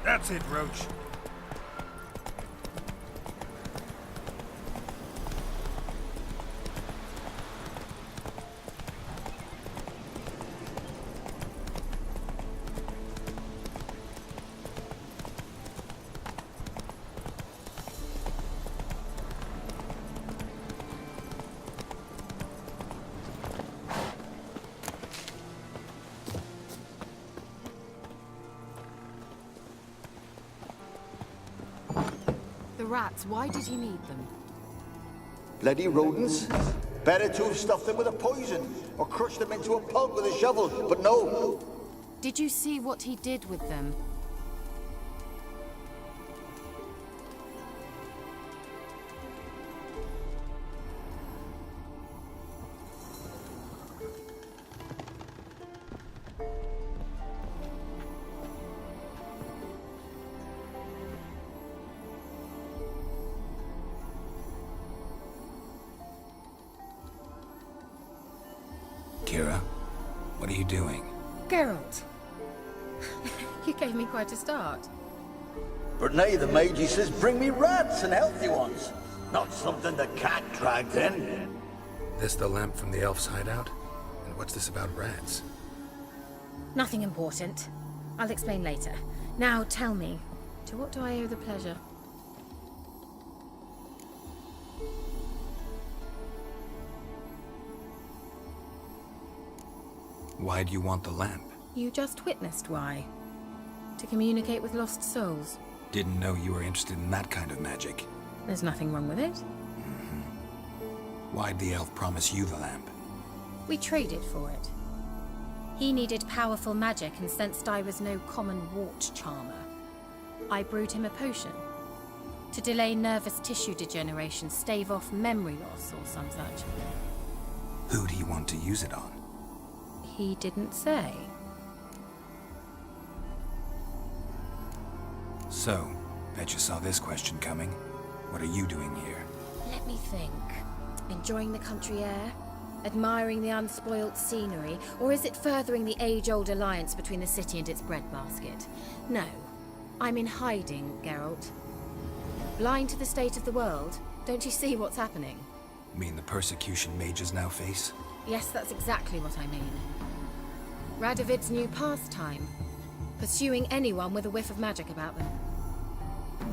That's it, Roach. The rats, why did he need them? Bloody rodents. Better to have stuffed them with a poison, or crushed them into a pulp with a shovel, but no. Did you see what he did with them? Keira, what are you doing? Geralt! You gave me quite a start. But now the Magi says bring me rats and healthy ones. Not something the cat dragged in. This the lamp from the elf's hideout? And what's this about rats? Nothing important. I'll explain later. Now tell me, To what do I owe the pleasure? Why do you want the lamp? You just witnessed why. To communicate with lost souls. Didn't know you were interested in that kind of magic. There's nothing wrong with it. Why'd the elf promise you the lamp? We traded for it. he needed powerful magic and sensed I was no common wart charmer. I brewed him a potion. To delay nervous tissue degeneration, stave off memory loss or some such. Who'd he want to use it on? He didn't say. So, bet you saw this question coming. What are you doing here? Let me think. Enjoying the country air? Admiring the unspoilt scenery? Or is it furthering the age-old alliance between the city and its breadbasket? No. I'm in hiding, Geralt. Blind to the state of the world? Don't you see what's happening? Mean the persecution mages now face? Yes, that's exactly what I mean. Radovid's new pastime. Pursuing anyone with a whiff of magic about them.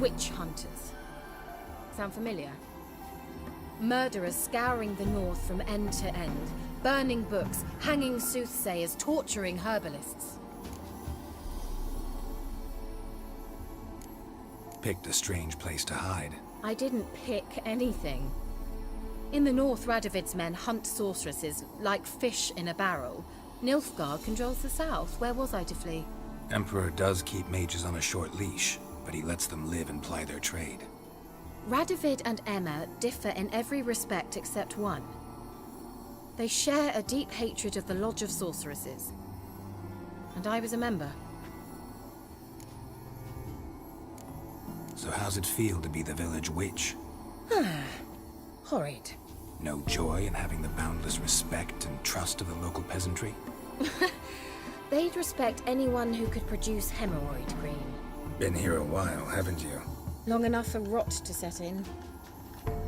Witch hunters. Sound familiar? Murderers scouring the north from end to end. Burning books, hanging soothsayers, torturing herbalists. Picked a strange place to hide. I didn't pick anything. In the north, Radovid's men hunt sorceresses like fish in a barrel. Nilfgaard controls the south. Where was I to flee? Emperor does keep mages on a short leash, but he lets them live and ply their trade. Radovid and Emma differ in every respect except one. They share a deep hatred of the Lodge of Sorceresses. And I was a member. So how's it feel to be the village witch? Horrid. No joy in having the boundless respect and trust of the local peasantry? They'd respect anyone who could produce hemorrhoid cream. Been here a while, haven't you? Long enough for rot to set in.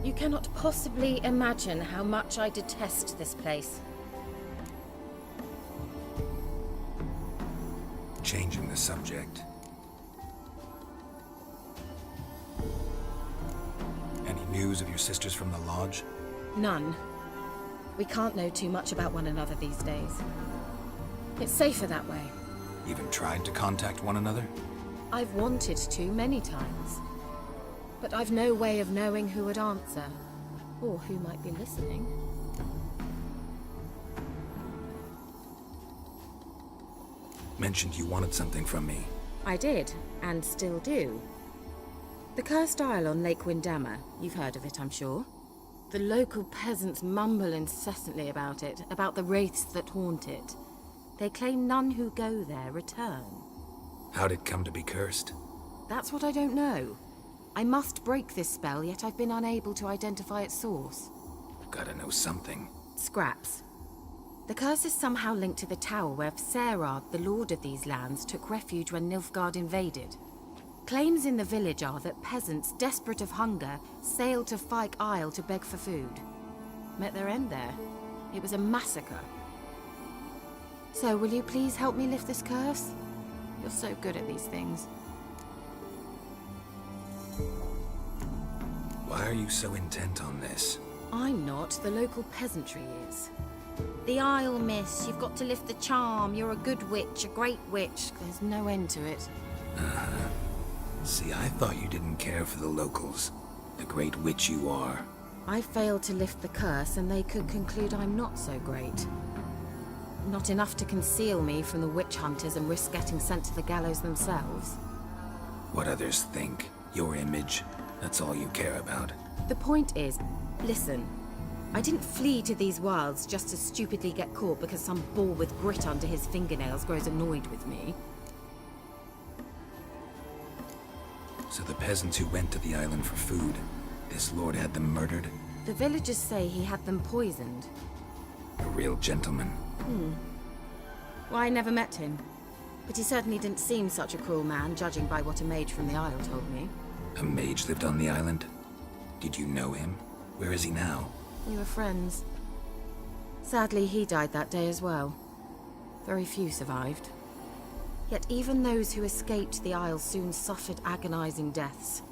You cannot possibly imagine how much I detest this place. Changing the subject. Any news of your sisters from the lodge? None. We can't know too much about one another these days. It's safer that way. Even tried to contact one another? I've wanted to many times. But I've no way of knowing who would answer. Or who might be listening. Mentioned you wanted something from me. I did, and still do. The Cursed Isle on Lake Windammer. You've heard of it, I'm sure. The local peasants mumble incessantly about it, about the wraiths that haunt it. They claim none who go there return. How'd it come to be cursed? That's what I don't know. I must break this spell, yet I've been unable to identify its source. Gotta know something. Scraps. The curse is somehow linked to the tower where Serard, the lord of these lands, took refuge when Nilfgaard invaded. Claims in the village are that peasants, desperate of hunger, sailed to Fyke Isle to beg for food. Met their end there. It was a massacre. So, will you please help me lift this curse? You're so good at these things. Why are you so intent on this? I'm not. The local peasantry is. The Isle, miss. You've got to lift the charm. You're a good witch, a great witch. There's no end to it. See, I thought you didn't care for the locals. The great witch you are. I failed to lift the curse, and they could conclude I'm not so great. Not enough to conceal me from the witch hunters and risk getting sent to the gallows themselves. What others think, your image, that's all you care about. The point is, listen, I didn't flee to these wilds just to stupidly get caught because some boar with grit under his fingernails grows annoyed with me. So the peasants who went to the island for food, this lord had them murdered? The villagers say he had them poisoned. A real gentleman. Well, I never met him. But he certainly didn't seem such a cruel man, judging by what a mage from the Isle told me. A mage lived on the island? Did you know him? Where is he now? We were friends. Sadly, he died that day as well. Very few survived. Yet even those who escaped the Isle soon suffered agonizing deaths.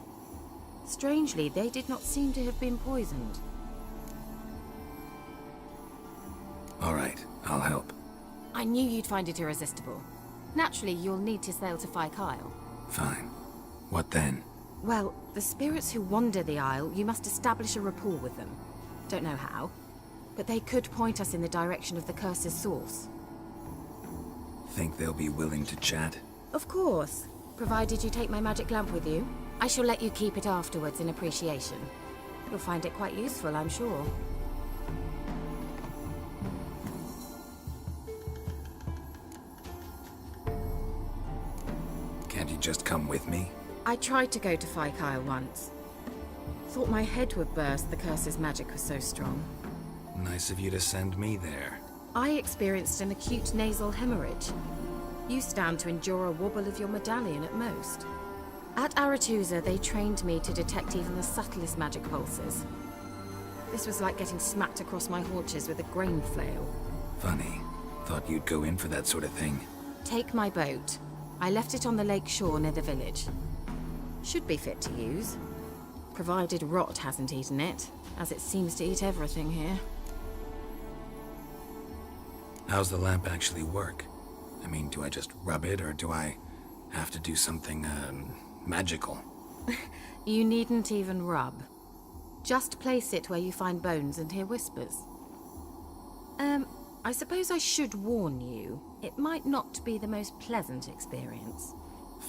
Strangely, they did not seem to have been poisoned. All right, I'll help. I knew you'd find it irresistible. Naturally, you'll need to sail to Fyke Isle. Fine. What then? Well, the spirits who wander the Isle, you must establish a rapport with them. Don't know how, but they could point us in the direction of the curse's source. Think they'll be willing to chat? Of course, provided you take my magic lamp with you. I shall let you keep it afterwards in appreciation. You'll find it quite useful, I'm sure. Can't you just come with me? I tried to go to Fyke Isle once. Thought my head would burst, the curse's magic was so strong. Nice of you to send me there. I experienced an acute nasal hemorrhage. You stand to endure a wobble of your medallion at most. At Aretusa, they trained me to detect even the subtlest magic pulses. This was like getting smacked across my haunches with a grain flail. Funny. Thought you'd go in for that sort of thing. Take my boat. I left it on the lake shore near the village. Should be fit to use. Provided rot hasn't eaten it, as it seems to eat everything here. How's the lamp actually work? I mean, do I just rub it, or do I have to do something, magical? You needn't even rub. Just place it where you find bones and hear whispers. I suppose I should warn you. It might not be the most pleasant experience.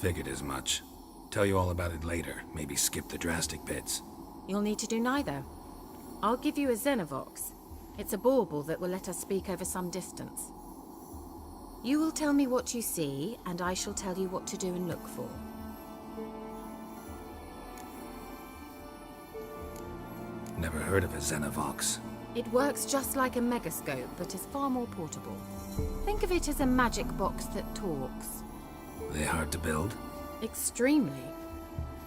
Figured as much. Tell you all about it later. Maybe skip the drastic bits. You'll need to do neither. I'll give you a Xenovox. It's a bauble that will let us speak over some distance. You will tell me what you see, and I shall tell you what to do and look for. Never heard of a Xenovox. It works just like a megascope, but is far more portable. Think of it as a magic box that talks. They hard to build? Extremely.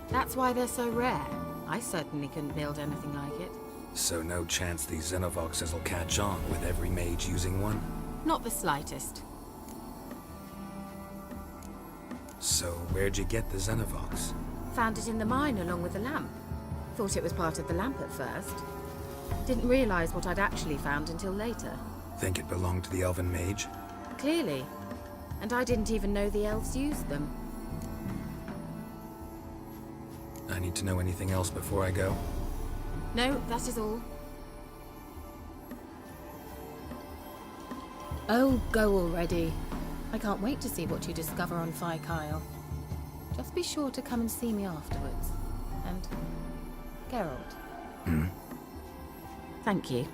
That's why they're so rare. I certainly couldn't build anything like it. So no chance these Xenovoxes will catch on with every mage using one? Not the slightest. So where'd you get the Xenovox? Found it in the mine along with the lamp. Thought it was part of the lamp at first. Didn't realize what I'd actually found until later. Think it belonged to the elven mage? Clearly. And I didn't even know the elves used them. I need to know anything else before I go? No, that is all. Oh, go already. I can't wait to see what you discover on Fyke Isle. Just be sure to come and see me afterwards. And Geralt. Hmm? Thank you.